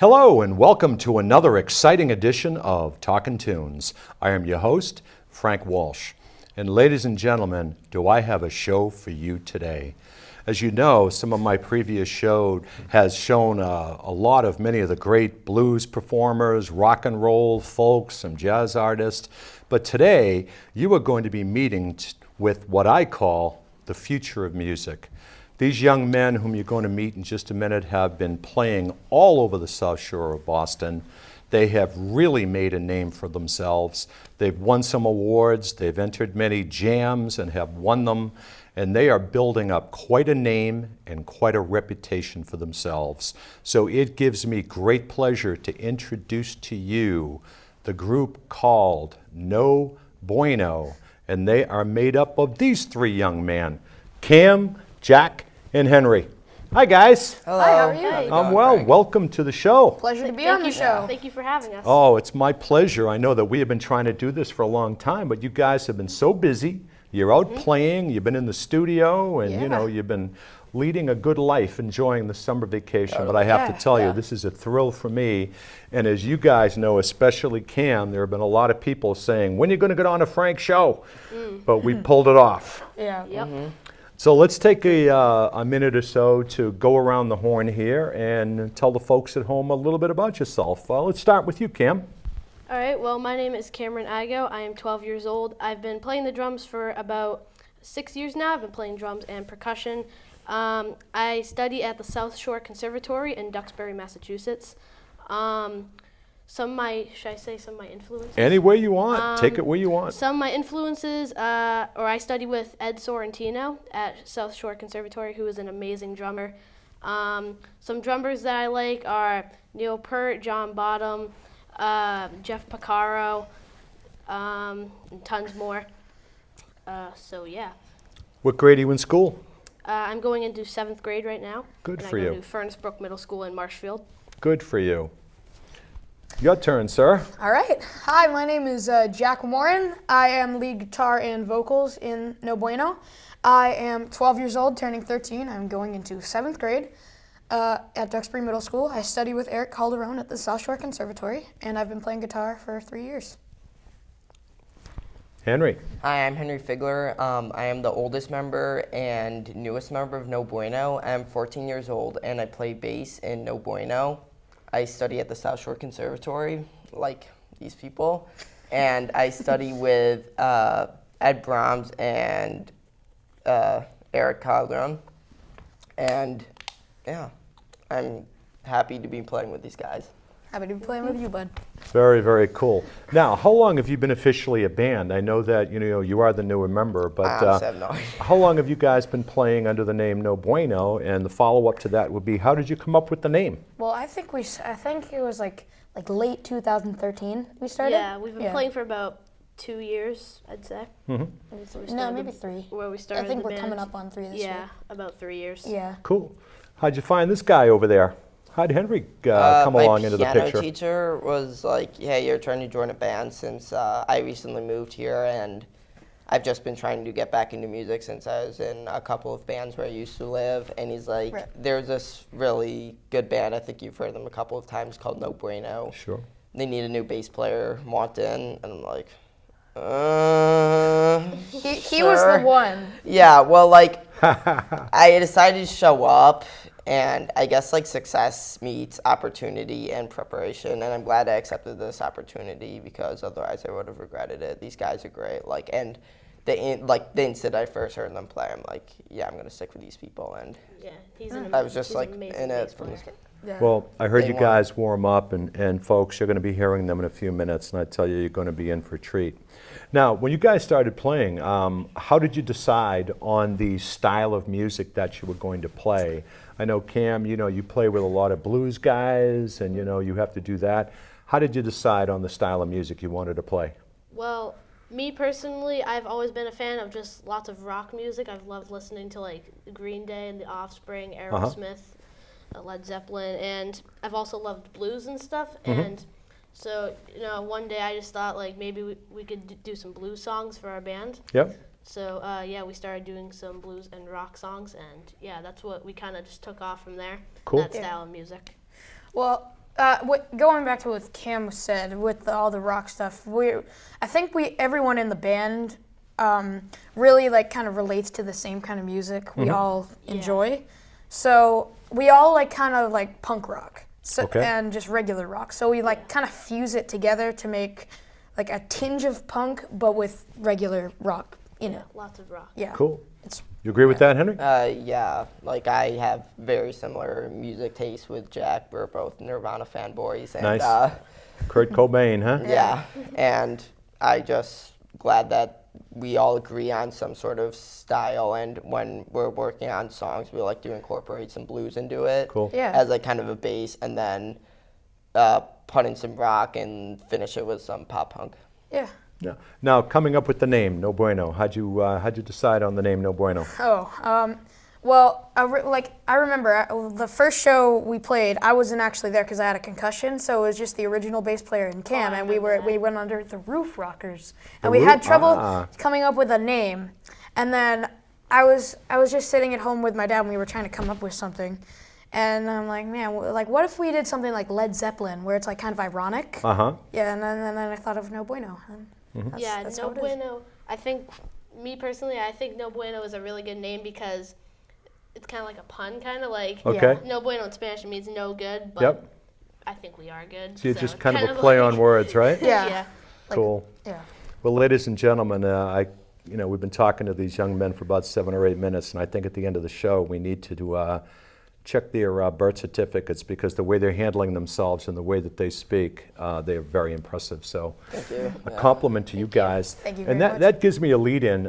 Hello and welcome to another exciting edition of Talkin' Tunes. I am your host, Frank Walsh. And ladies and gentlemen, do I have a show for you today. As you know, some of my previous show has shown a lot of many of the great blues performers, rock and roll folks, some jazz artists. But today, you are going to be meeting with what I call the future of music. These young men whom you're going to meet in just a minute have been playing all over the South Shore of Boston. They have really made a name for themselves. They've won some awards, they've entered many jams and have won them, and they are building up quite a name and quite a reputation for themselves. So it gives me great pleasure to introduce to you the group called No Bueno, and they are made up of these three young men, Cam, Jack, and Henry. Hi guys. Hello. Hi, how are you? I'm well. Frank? Welcome to the show. Pleasure to be on the show. Thank you for having us. Oh, it's my pleasure. I know that we have been trying to do this for a long time, but you guys have been so busy. You're out playing, you've been in the studio, and you know, you've been leading a good life, enjoying the summer vacation. But I have to tell you, this is a thrill for me. And as you guys know, especially Cam, there have been a lot of people saying, when are you going to get on a Frank show? But we pulled it off. Yeah. Yep. So let's take a minute or so to go around the horn here and tell the folks at home a little bit about yourself. Let's start with you, Cam. All right, well, my name is Cameron Igo. I am 12 years old. I've been playing the drums for about 6 years now. I've been playing drums and percussion. I study at the South Shore Conservatory in Duxbury, Massachusetts. Should I say some of my influences? Any way you want. Take it where you want. Some of my influences, I study with Ed Sorrentino at South Shore Conservatory, who is an amazing drummer. Some drummers that I like are Neil Peart, John Bottom, Jeff Picaro, and tons more. So yeah. What grade are you in school? I'm going into 7th grade right now. Good and for I you. go to Furnace Brook Middle School in Marshfield. Good for you. Your turn, sir. All right. Hi, my name is Jack Warren. I am lead guitar and vocals in No Bueno. I am 12 years old, turning 13. I'm going into 7th grade at Duxbury Middle School. I study with Eric Calderon at the South Shore Conservatory, and I've been playing guitar for 3 years. Henry. Hi, I'm Henry Figler. I am the oldest member and newest member of No Bueno. I'm 14 years old, and I play bass in No Bueno. I study at the South Shore Conservatory, like these people, and I study with Ed Brahms and Eric Calderon, and yeah, I'm happy to be playing with these guys. Happy to be playing with you, bud. Very, very cool. Now, how long have you been officially a band? I know that you are the newer member, but have no idea. how long have you guys been playing under the name No Bueno? And the follow-up to that would be, how did you come up with the name? Well, I think it was like late 2013 we started. Yeah, we've been playing for about 2 years, I'd say. No, maybe 3. Where we started I think the we're band. coming up on 3 this year. Yeah, about 3 years. Yeah. Cool. How'd you find this guy over there? How'd Henry come along into the picture? My piano teacher was like, hey, you're trying to join a band since I recently moved here, and I've just been trying to get back into music since I was in a couple of bands where I used to live. And he's like, there's this really good band, I think you've heard them a couple of times, called No Bueno. Sure. They need a new bass player, want in, and I'm like, He was the one. Yeah, well, like, I decided to show up, and I guess, like, success meets opportunity and preparation, and I'm glad I accepted this opportunity because otherwise I would have regretted it. These guys are great, like, and the instant I first heard them play, I'm like, yeah, I'm going to stick with these people, and I was just, like, in it from the start. Yeah. Well, I heard you guys warm up, and folks, you're going to be hearing them in a few minutes, and I tell you, you're going to be in for a treat. Now, when you guys started playing, how did you decide on the style of music that you were going to play? I know, Cam, you play with a lot of blues guys, and you have to do that. How did you decide on the style of music you wanted to play? Well, me personally, I've always been a fan of just lots of rock music. I've loved listening to like Green Day and The Offspring, Aerosmith, Led Zeppelin, and I've also loved blues and stuff. And so, one day I just thought like maybe we could do some blues songs for our band. Yep. So we started doing some blues and rock songs, and that's what we kind of just took off from there. Cool. That style of music. Well, Going back to what Cam said with all the rock stuff, I think everyone in the band really like kind of relates to the same kind of music we all enjoy. So we all like kind of like punk rock and just regular rock. So we like kind of fuse it together to make like a tinge of punk, but with regular rock in it. Lots of rock. Yeah. Cool. You agree with that, Henry? Yeah, like I have very similar music tastes with Jack. We're both Nirvana fanboys. And, Nice. Kurt Cobain, huh? Yeah, and I just glad that we all agree on some sort of style, and when we're working on songs, we like to incorporate some blues into it. Cool. Yeah. As like kind of a base, and then put in some rock and finish it with some pop punk. Yeah. Yeah. Now, coming up with the name No Bueno, how'd you decide on the name No Bueno? Well, I remember the first show we played, I wasn't actually there because I had a concussion, so it was just the original bass player and Cam, and we went under the Roof Rockers, and we had trouble coming up with a name, and then I was just sitting at home with my dad, and we were trying to come up with something, and I'm like, man, like what if we did something like Led Zeppelin, where it's like kind of ironic? Yeah, and then I thought of No Bueno. And that's No Bueno. I think, me personally, I think No Bueno is a really good name because it's kind of like a pun, kind of like No Bueno in Spanish means no good, but I think we are good. So it's just kind of a play on words, right? Yeah. Cool. Yeah. Well, ladies and gentlemen, we've been talking to these young men for about 7 or 8 minutes, and I think at the end of the show we need to check their birth certificates, because the way they're handling themselves and the way that they speak, they are very impressive. So Thank you. a compliment to you guys. Thank you and very much. that gives me a lead in.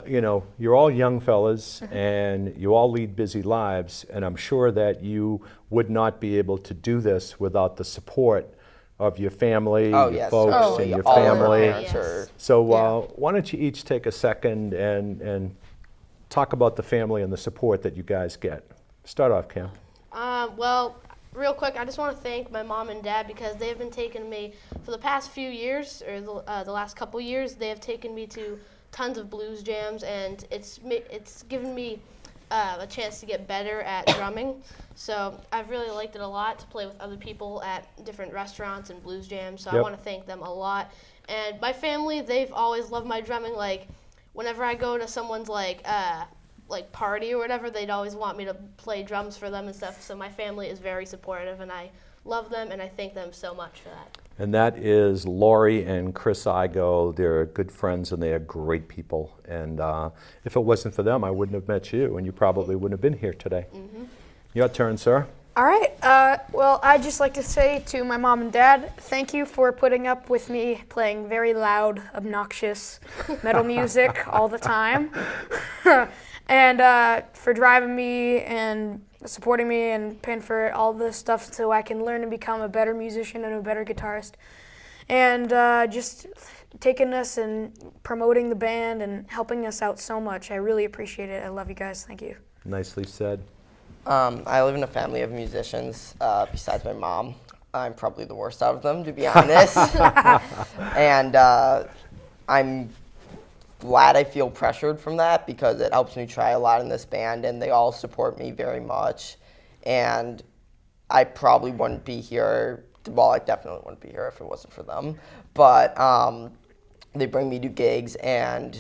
You're all young fellas and you all lead busy lives, and I'm sure that you would not be able to do this without the support of your family, your folks, and your all family. Our parents are, So why don't you each take a second and talk about the family and the support that you guys get. Start off, Cam. Well, real quick, I just want to thank my mom and dad because they've been taking me for the past few years, or the last couple years. They have taken me to tons of blues jams, and it's given me a chance to get better at drumming. So I've really liked it a lot to play with other people at different restaurants and blues jams. So I want to thank them a lot. And my family, they've always loved my drumming. Like whenever I go to someone's like party or whatever, they'd always want me to play drums for them and stuff. So my family is very supportive, and I love them, and I thank them so much for that. And that is Lori and Chris Igo. They're good friends, and they are great people. And if it wasn't for them, I wouldn't have met you, and you probably wouldn't have been here today. Your turn, sir. All right. Well, I'd just like to say to my mom and dad, thank you for putting up with me playing very loud, obnoxious metal music all the time. And for driving me and supporting me and paying for all this stuff so I can learn and become a better musician and a better guitarist. And just taking us and promoting the band and helping us out so much. I really appreciate it. I love you guys. Thank you. Nicely said. I live in a family of musicians. Besides my mom, I'm probably the worst out of them, to be honest. And I'm glad I feel pressured from that because it helps me try a lot in this band, and they all support me very much. And I probably wouldn't be here. Well, I definitely wouldn't be here if it wasn't for them. But they bring me to gigs, and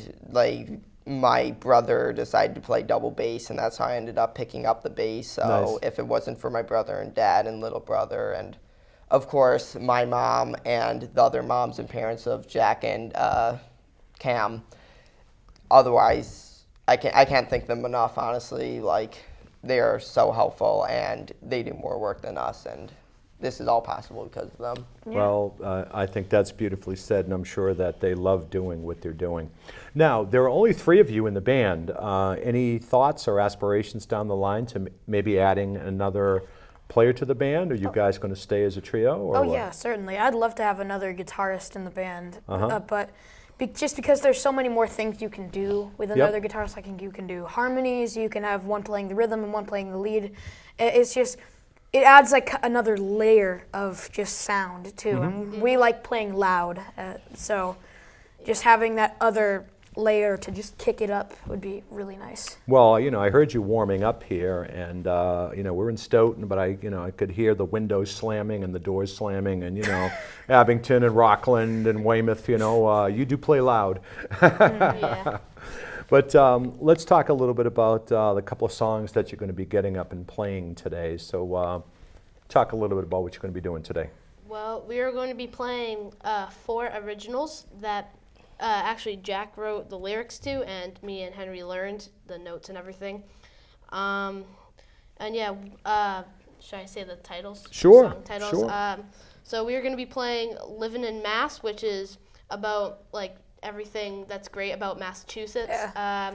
my brother decided to play double bass, and that's how I ended up picking up the bass. So Nice. if it wasn't for my brother and dad and little brother, and of course my mom and the other moms and parents of Jack and Cam, otherwise I can't thank them enough, honestly. They are so helpful, and they do more work than us, and this is all possible because of them. Yeah. Well, I think that's beautifully said, and I'm sure that they love doing what they're doing. Now, there are only 3 of you in the band. Any thoughts or aspirations down the line to maybe adding another player to the band? Are you guys going to stay as a trio? Or what? Yeah, certainly. I'd love to have another guitarist in the band, but just because there's so many more things you can do with another guitarist, you can do harmonies, you can have one playing the rhythm and one playing the lead. It's just, it adds another layer of just sound too. And we like playing loud, so just having that other layer to just kick it up would be really nice. Well, I heard you warming up here, and we're in Stoughton, but I could hear the windows slamming and the doors slamming, and Abington and Rockland and Weymouth. You do play loud. Yeah. But let's talk a little bit about the couple of songs that you're going to be getting up and playing today. So talk a little bit about what you're going to be doing today. Well, we are going to be playing 4 originals that actually Jack wrote the lyrics to, and me and Henry learned the notes and everything. And yeah, should I say the titles? Sure. Song titles. Sure. So we are going to be playing "Living in Mass," which is about everything that's great about Massachusetts. Yeah.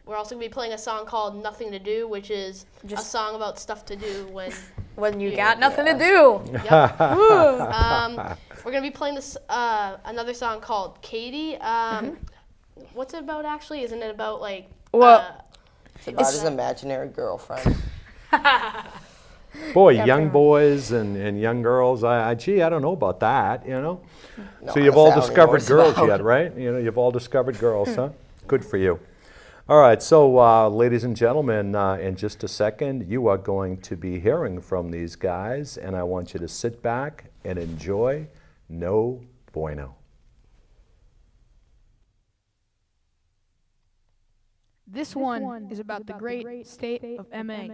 We're also going to be playing a song called "Nothing to Do," which is a song about stuff to do when you got nothing to do. Yep. We're going to be playing this another song called "Katie." What's it about actually? Isn't it about It's about his imaginary girlfriend. Boy, young boys and young girls. I don't know about that. No, So you've all that's discovered how it girls yet, right? You've all discovered girls, huh? Good for you. All right, so ladies and gentlemen, in just a second, you are going to be hearing from these guys, and I want you to sit back and enjoy No Bueno. This one is about the great state of MA.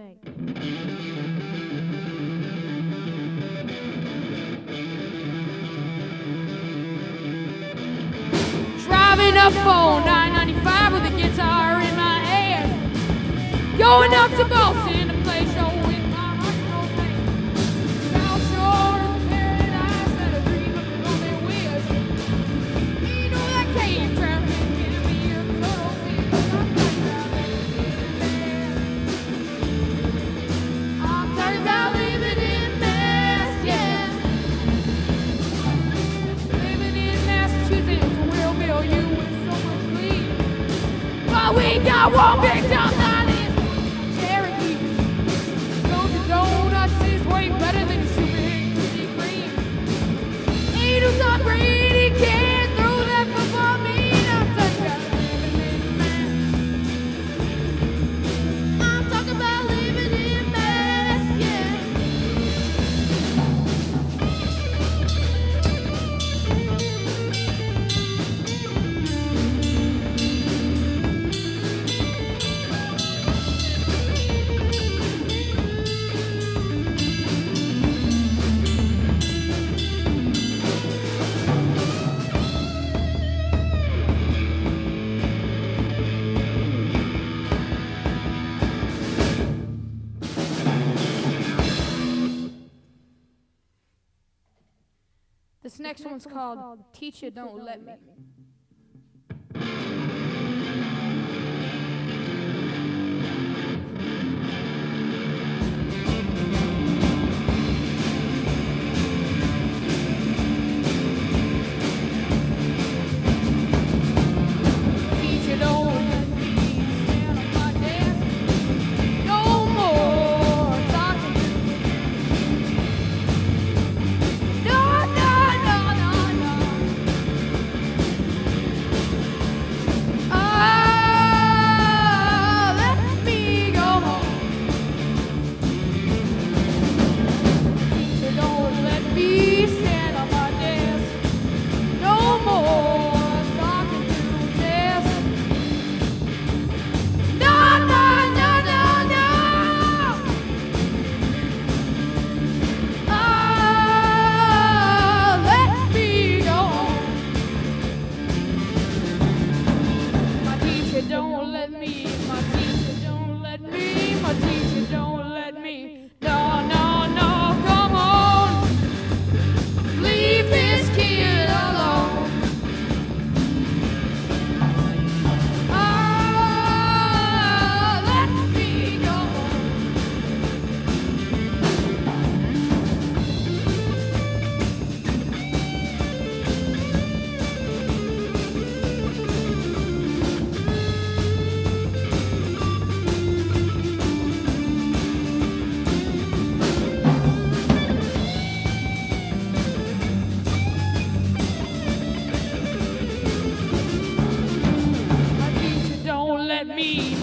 Driving up on 995 with a guitar in my hand, going up to Boston to play show with my heart band. South Shore is a paradise and a dream of an old wish. You know that cave traffic can be a total I'm talking about living in Mass, yeah. Living in Massachusetts will fill you with so much glee. But we got one big dump that is Cherokee. Those donuts is way better than super Krispy Kreme. Ain't no Tom Brady can't throw that football mean. I'm talking about living in Mass. I'm talking about living in Mass, yeah. This next one's called Teacher Don't Let Me. Teacher don't let me stand on my desk. No more talking. No, no, no, no, no.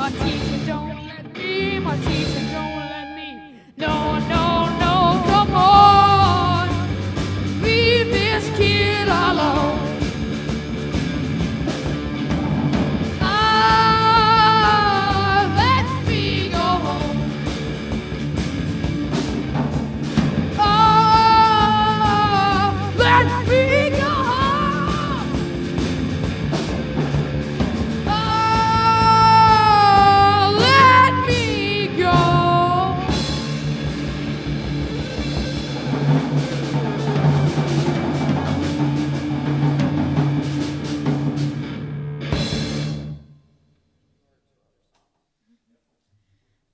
My teacher don't let me, my teacher don't let me. No, no, no, come on. Leave this kid alone. Let me go home. Let me go home. Let me go.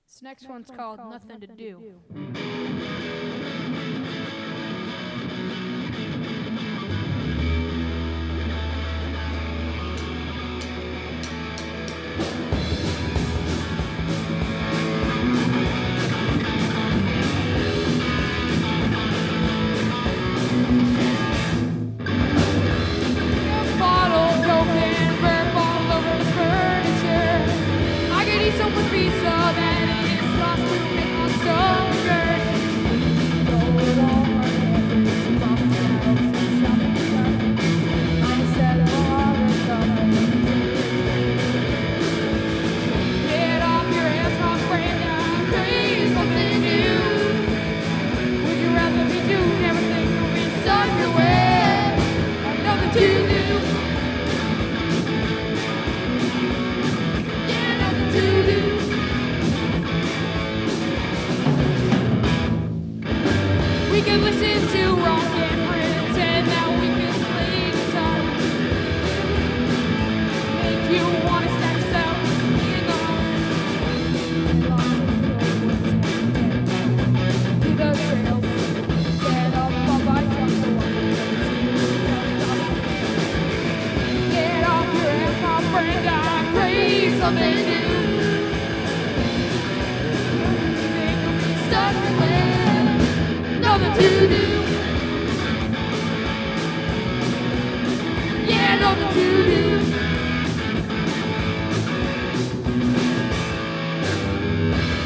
This next one's called Nothing to Do. Bottles broken, burnt all over the furniture. I could eat so much pizza that it is lost to make my stronger. Go along my neighbors, across the house, and shopping cart. I said, oh, get off your ass, my friend, I'm crazy, something new. Would you rather be doing everything or be stuck your way? Nothing to do. Yeah, nothing to do. We can listen to rock and pretend that we can play guitar. Make you wanna stack yourself in the to the trails. Set up a bike on the get off your ass, my friend, I'm crazy, something new. Think of me stuck with nothing to do. Yeah, nothing to do.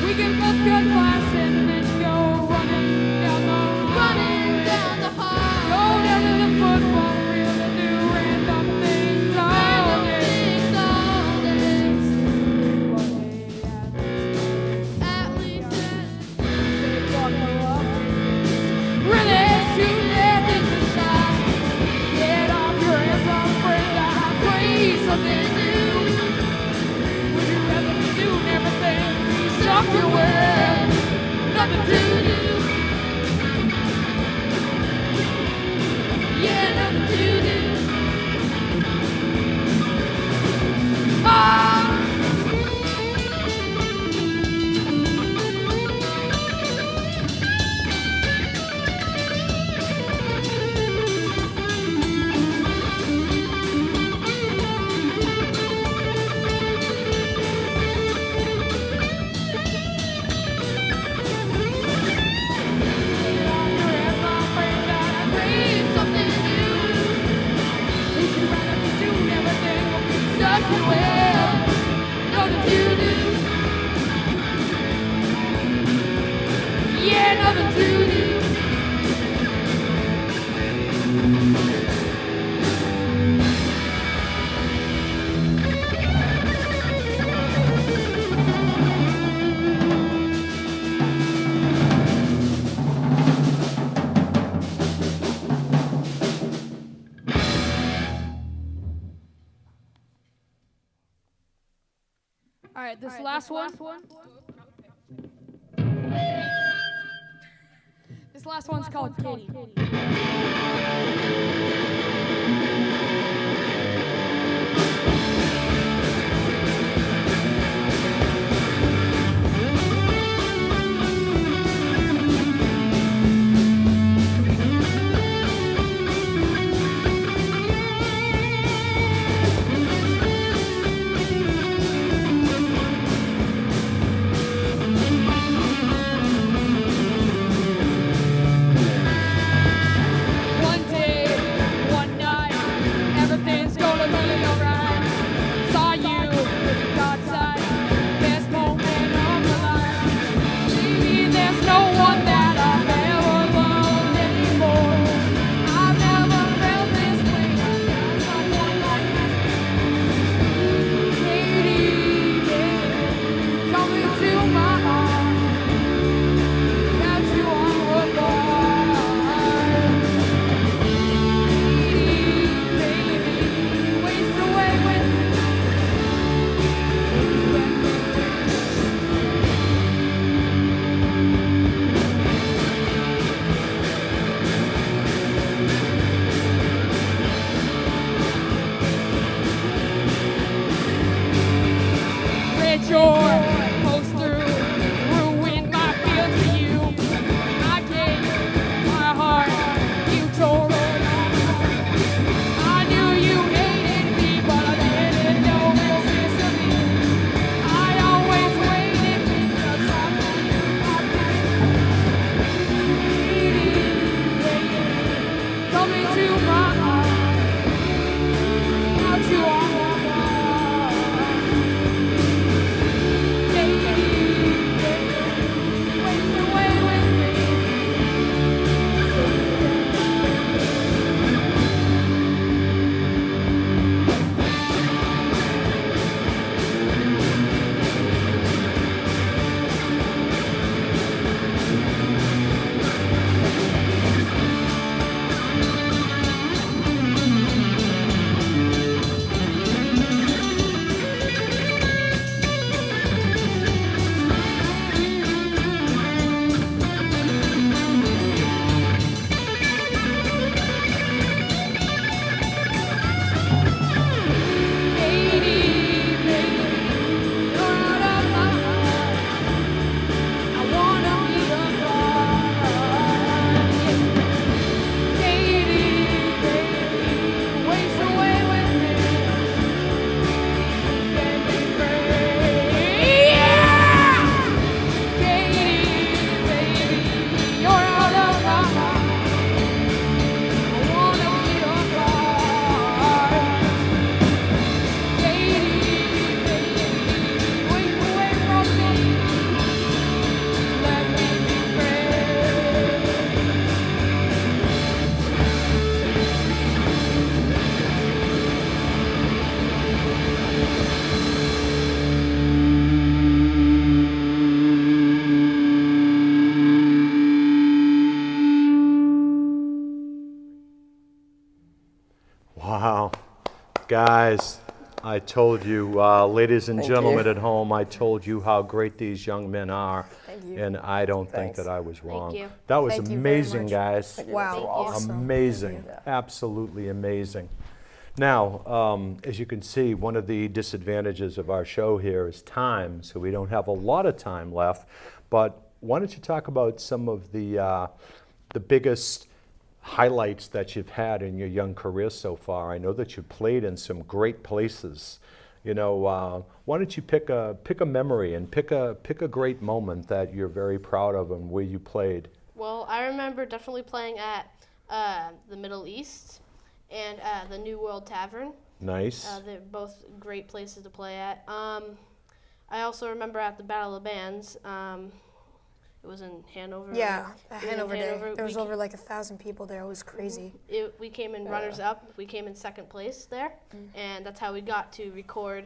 We can both cut class and then go running down the hall. Go down to the football field and do random things all day. At least they buckle up. Really shoot their things aside. Get off your ass, my friend, I'm crazy, something new. Would you rather be doing everything? Stop your world, nothing to do. Yeah, nothing to do. All right, this last one. This last one's called Katie. One day, one night, everything's Guys, I told you, ladies and Thank gentlemen you. at home, I told you how great these young men are. Thank you. And I don't think Thanks. that I was wrong. you. That was Thank you very amazing, much. guys. Wow, Thank you. awesome. Amazing, Thank absolutely amazing. Now, as you can see, one of the disadvantages of our show here is time, so we don't have a lot of time left. But why don't you talk about some of the biggest highlights that you've had in your young career so far? I know that you played in some great places. You know, why don't you pick a memory and pick a great moment that you're very proud of and where you played? Well, I remember definitely playing at the Middle East and the New World Tavern. Nice. They're both great places to play at. I also remember at the Battle of Bands. It was in Hanover. Yeah, It was at in Hanover Day. There We was over like 1,000 people there. It was crazy. We came in runners up. We came in second place there, and that's how we got to record.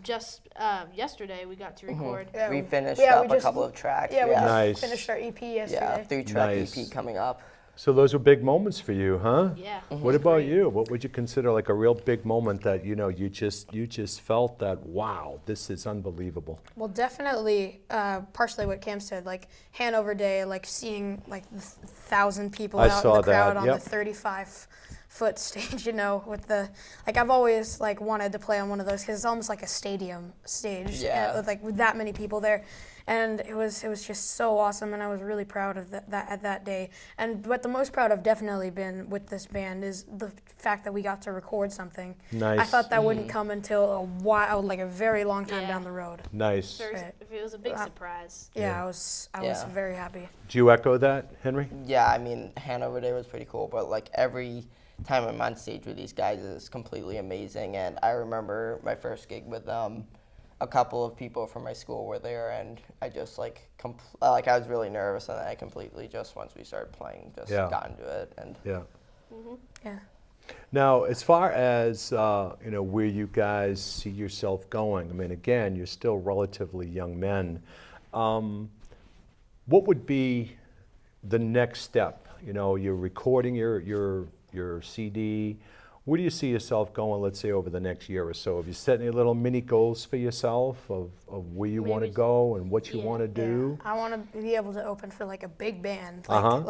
Just yesterday, we got to record. Yeah, We finished yeah, up we a couple of tracks. Yeah, we just Nice. finished our EP yesterday. Yeah, 3-track Nice. EP coming up. So those were big moments for you, huh? Yeah. What about you? What would you consider like a real big moment that you just felt that, wow, this is unbelievable? Well, definitely, partially what Cam said, like Hanover Day, like seeing like the 1,000 people I out saw in the crowd that, on yep. the 35-foot stage, you know, with the, like I've always like wanted to play on one of those because it's almost like a stadium stage, Yeah. with that many people there. And it was just so awesome, and I was really proud of that day. And what the most proud of definitely been with this band is the fact that we got to record something. Nice. I thought that wouldn't come until a while, like a very long time Yeah. down the road. Nice. Right. It was a big surprise. Yeah, I was Yeah. very happy. Do you echo that, Henry? Yeah, I mean, Hanover Day was pretty cool, but like every time I'm on stage with these guys is completely amazing. And I remember my first gig with them. A couple of people from my school were there, and I just like I was really nervous, and I completely just once we started playing just Yeah. got into it. And Yeah. Yeah. Now, as far as where you guys see yourself going, I mean, again, you're still relatively young men. What would be the next step? You know, you're recording your CD. Where do you see yourself going, let's say, over the next year or so? Have you set any little mini goals for yourself of where you want to Maybe go and what you yeah. want to do? I want to be able to open for like a big band. Uh-huh.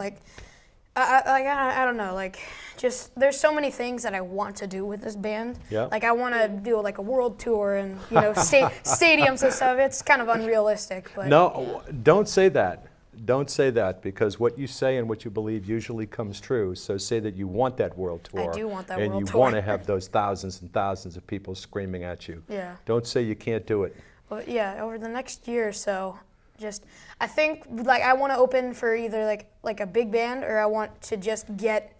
I don't know, like just there's so many things that I want to do with this band. Yeah. Like I want to do like a world tour and stadiums and stuff. It's kind of unrealistic, but No, don't say that. Don't say that, because what you say and what you believe usually comes true. So say that you want that world tour. do want that and world you tour. want to have those thousands and thousands of people screaming at you. Yeah. Don't say you can't do it. But yeah, over the next year or so, I think like I want to open for either like a big band or I want to just get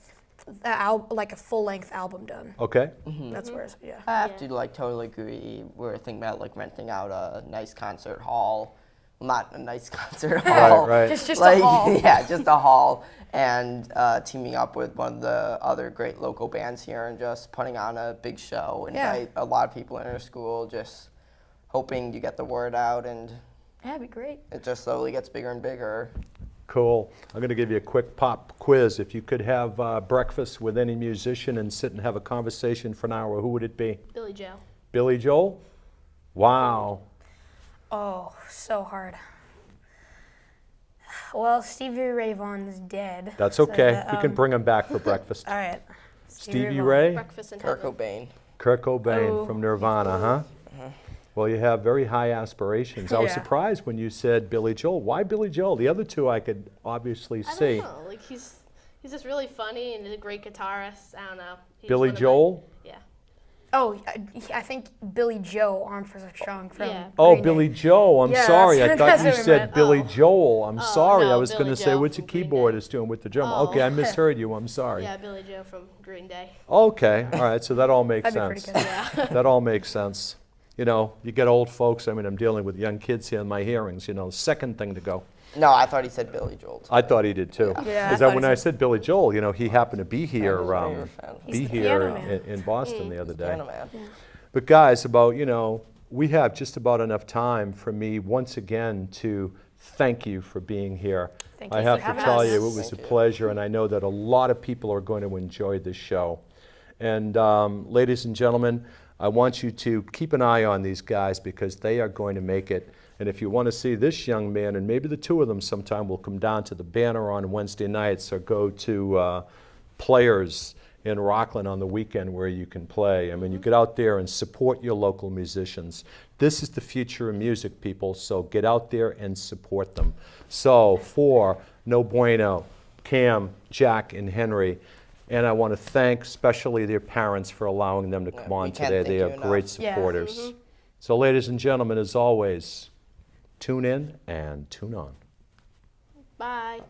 like a full-length album done. Okay? That's where yeah. I have to like totally agree. We're thinking about like renting out a nice concert hall. Not a nice concert hall. Right. Just like, a hall. Yeah, just a hall, and teaming up with one of the other great local bands here and just putting on a big show. Invite a lot of people in our school, just hoping to get the word out, and Yeah, it'd be great. it just slowly gets bigger and bigger. Cool. I'm going to give you a quick pop quiz. If you could have breakfast with any musician and sit and have a conversation for an hour, who would it be? Billy Joe. Billy Joel? Wow. Oh, so hard. Well, Stevie Ray Vaughan is dead. That's so okay. that, We can bring him back for breakfast. All right. Stevie Vaughan. Ray? Breakfast in Kurt Heaven. Cobain. Kurt Cobain Oh. from Nirvana, huh? Well, you have very high aspirations. I was Yeah. surprised when you said Billy Joel. Why Billy Joel? The other two I could obviously I see. don't know. Like he's just really funny and he's a great guitarist. I don't know. He's Billy one of my- Joel? Yeah. Oh, I think Billy Joe, Armed for Strong from Yeah. Oh, Green Day. Billy Joe. I'm Yeah, sorry. I that's thought you what I said meant. Billy Oh. Joel. I'm sorry. I no, was going to Billy say, Joe what's your from Green Day. keyboardist doing with the drum? Oh. Okay, I misheard you. I'm sorry. Yeah, Billy Joe from Green Day. Okay. All right. So that all makes That'd be sense. pretty good. Yeah. That all makes sense. You know, you get old folks. I mean, I'm dealing with young kids here in my hearings. You know, second thing to go. No, I thought he said Billy Joel. I thought he did too. Yeah, I Because thought when he I said- said Billy Joel, you know, he happened to be here, was a bigger fan. He's be the here piano man. in Boston the other day. Piano Man. But guys, we have just about enough time for me once again to thank you for being here. Thank I you have for to having tell us. you, it was a Thank you. pleasure, and I know that a lot of people are going to enjoy this show. And ladies and gentlemen, I want you to keep an eye on these guys because they are going to make it. And if you want to see this young man, and maybe the two of them sometime will come down to the Banner on Wednesday nights or go to Players in Rockland on the weekend where you can play. I mean, you get out there and support your local musicians. This is the future of music, people, so get out there and support them. So for No Bueno, Cam, Jack, and Henry, and I want to thank especially their parents for allowing them to come on today. They are great supporters. So ladies and gentlemen, as always, tune in and tune on. Bye.